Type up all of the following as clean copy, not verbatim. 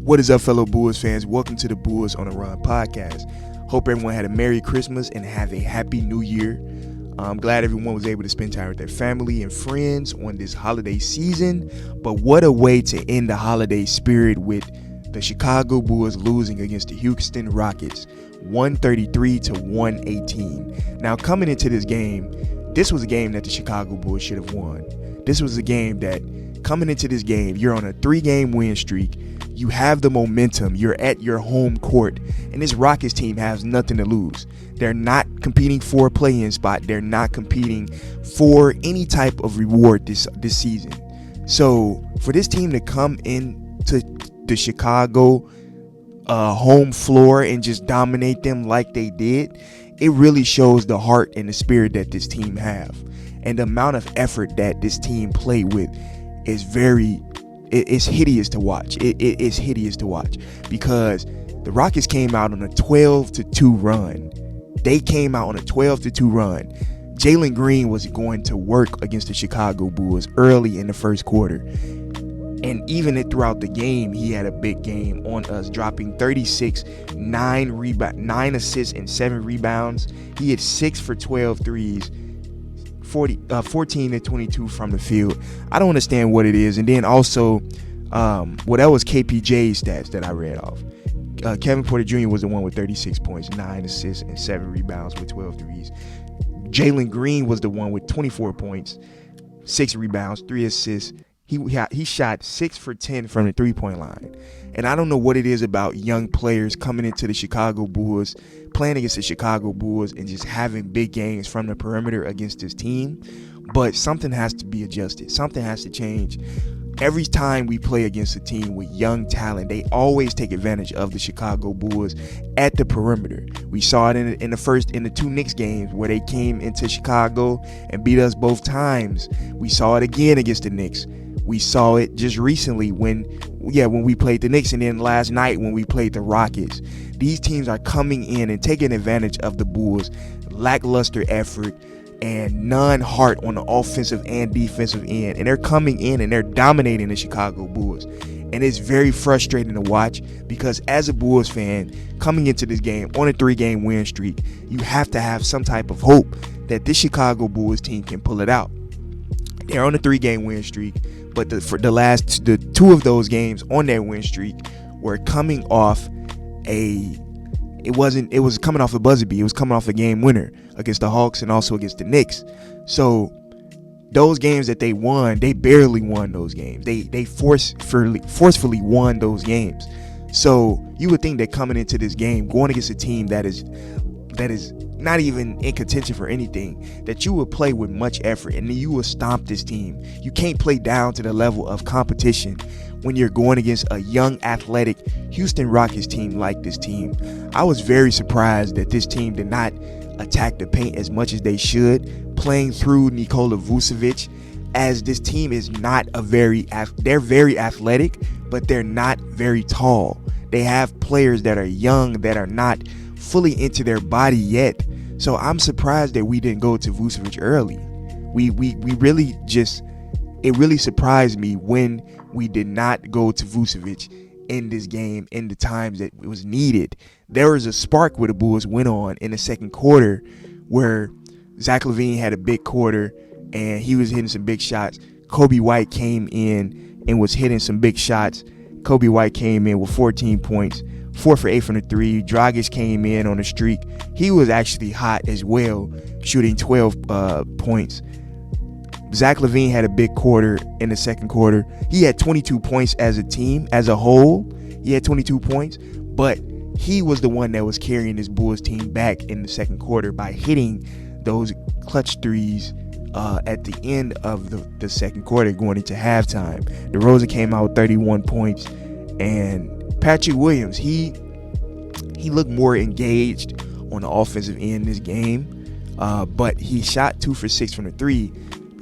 What is up, fellow Bulls fans? Welcome to the Bulls on a Run podcast. Hope everyone had a Merry Christmas and have a Happy New Year. I'm glad everyone was able to spend time with their family and friends on this holiday season. But what a way to end the holiday spirit with the Chicago Bulls losing against the Houston Rockets, 133-118. Now, coming into this game, this was a game that the Chicago Bulls should have won. This was a game that, coming into this game, you're on a 3-game win streak. You have the momentum. You're at your home court. And this Rockets team has nothing to lose. They're not competing for a play-in spot. They're not competing for any type of reward this season. So for this team to come into the Chicago home floor and just dominate them like they did, it really shows the heart and the spirit that this team have. And the amount of effort that this team played with is it's hideous to watch. It is hideous to watch because the Rockets came out on a 12-2 run. They came out on a 12-2 run. Jalen Green was going to work against the Chicago Bulls early in the first quarter. And even throughout the game, he had a big game on us, dropping 36, 9 assists, and 7 rebounds. He had 6 for 12 threes. 14-22 from the field. I don't understand what it is. And then also, that was KPJ's stats that I read off. Kevin Porter Jr. was the one with 36 points, 9 assists, and 7 rebounds with 12 threes. Jalen Green was the one with 24 points, 6 rebounds, 3 assists. He shot 6 for 10 from the three-point line. And I don't know what it is about young players coming into the Chicago Bulls, playing against the Chicago Bulls, and just having big games from the perimeter against this team. But something has to be adjusted. Something has to change. Every time we play against a team with young talent, they always take advantage of the Chicago Bulls at the perimeter. We saw it in the 2 Knicks games where they came into Chicago and beat us both times. We saw it again against the Knicks. We saw it just recently when we played the Knicks, and then last night when we played the Rockets. These teams are coming in and taking advantage of the Bulls' lackluster effort and non-heart on the offensive and defensive end. And they're coming in and they're dominating the Chicago Bulls. And it's very frustrating to watch because as a Bulls fan, coming into this game on a 3-game win streak, you have to have some type of hope that this Chicago Bulls team can pull it out. They're on a 3-game win streak, but for the 2 of those games on that win streak were coming off it was coming off a buzzer beat. It was coming off a game winner against the Hawks and also against the Knicks. So those games that they won, they barely won those games. They forcefully won those games. So you would think that coming into this game, going against a team that is not even in contention for anything, that you will play with much effort and you will stomp this team. You can't play down to the level of competition when you're going against a young, athletic Houston Rockets team like this team. I was very surprised that this team did not attack the paint as much as they should, playing through Nikola Vucevic, as this team is not they're very athletic, but they're not very tall. They have players that are young, that are not fully into their body yet. So I'm surprised that we didn't go to Vucevic early. It really surprised me when we did not go to Vucevic in this game in the times that it was needed. There was a spark where the Bulls went on in the second quarter where Zach LaVine had a big quarter and he was hitting some big shots. Coby White came in and was hitting some big shots. Coby White came in with 14 points, 4 for 8 from the 3. Dragic came in on a streak. He was actually hot as well, shooting 12 points. Zach LaVine had a big quarter in the second quarter. He had 22 points as a team, as a whole. He had 22 points, but he was the one that was carrying this Bulls team back in the second quarter by hitting those clutch threes at the end of the second quarter going into halftime. DeRozan came out with 31 points, and Patrick Williams, he looked more engaged on the offensive end in this game, but he shot 2 for 6 from the 3.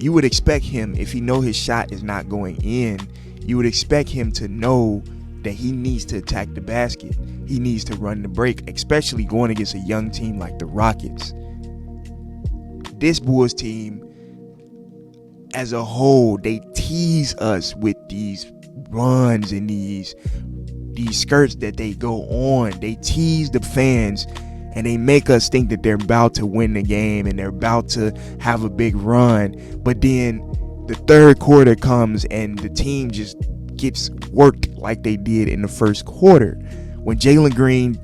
You would expect him, if he know his shot is not going in, you would expect him to know that he needs to attack the basket. He needs to run the break, especially going against a young team like the Rockets. This Bulls team, as a whole, they tease us with these runs and these these skirts that they go on. They tease the fans and they make us think that they're about to win the game and they're about to have a big run. But then the third quarter comes and the team just gets worked like they did in the first quarter. When Jalen Green,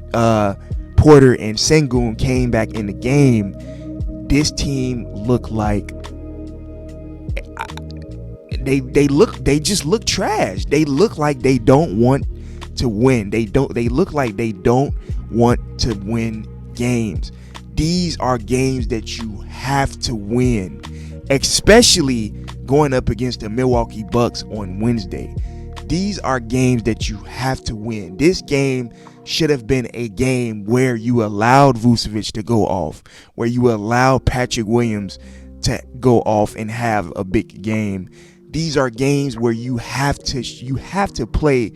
Porter, and Sengun came back in the game, this team looked like they just look trash. They look like they don't want to win. They look like they don't want to win games. These are games that you have to win, especially going up against the Milwaukee Bucks on Wednesday. These are games that you have to win. This game should have been a game where you allowed Vucevic to go off, where you allowed Patrick Williams to go off and have a big game. These are games where you have to play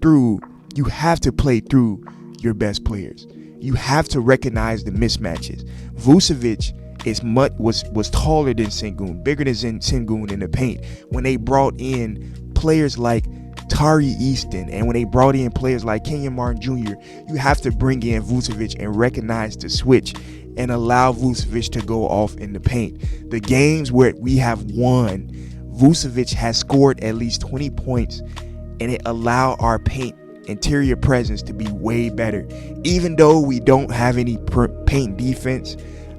through your best players. You have to recognize the mismatches. Vucevic was taller than Sengun, bigger than Sengun in the paint. When they brought in players like Tari Easton and when they brought in players like Kenyon Martin Jr., you have to bring in Vucevic and recognize the switch and allow Vucevic to go off in the paint. The games where we have won, Vucevic has scored at least 20 points and it allowed our paint interior presence to be way better. Even though we don't have any paint defense,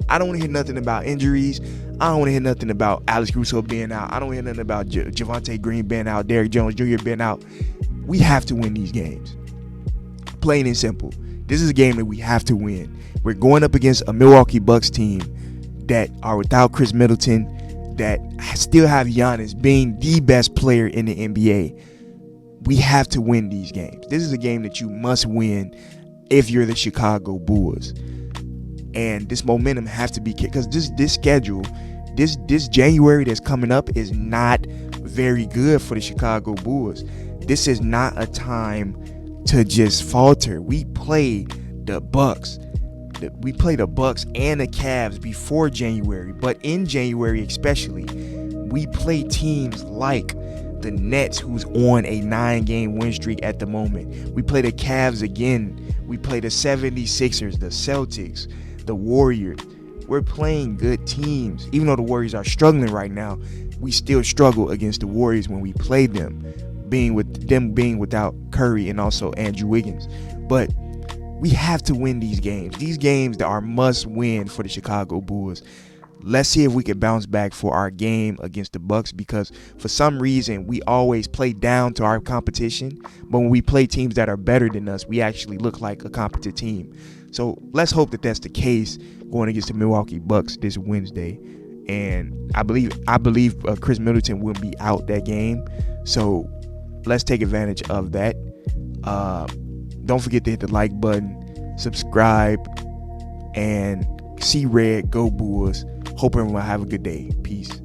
I don't want to hear nothing about injuries. I don't want to hear nothing about Alex Caruso being out. I don't want to hear nothing about Javonte Green being out, Derrick Jones Jr. being out. We have to win these games. Plain and simple. This is a game that we have to win. We're going up against a Milwaukee Bucks team that are without Chris Middleton, that still have Giannis being the best player in the NBA. We have to win these games. This is a game that you must win if you're the Chicago Bulls. And this momentum has to be kicked because this schedule, this January that's coming up is not very good for the Chicago Bulls. This is not a time to just falter. We play the Bucks. We play the Bucks and the Cavs before January, but in January especially, we play teams like the Nets, who's on a 9-game win streak at the moment. We play the Cavs again. We play the 76ers, the Celtics, the Warriors. We're playing good teams. Even though the Warriors are struggling right now, we still struggle against the Warriors when we play them, being without Curry and also Andrew Wiggins. But we have to win these games. These games that are must win for the Chicago Bulls. Let's see if we can bounce back for our game against the Bucks, because for some reason we always play down to our competition, but when we play teams that are better than us, we actually look like a competent team. So let's hope that that's the case going against the Milwaukee Bucks this Wednesday. And I believe Chris Middleton will be out that game, so let's take advantage of that. Don't forget to hit the like button, subscribe, and see red, go Bulls. Hope everyone have a good day. Peace.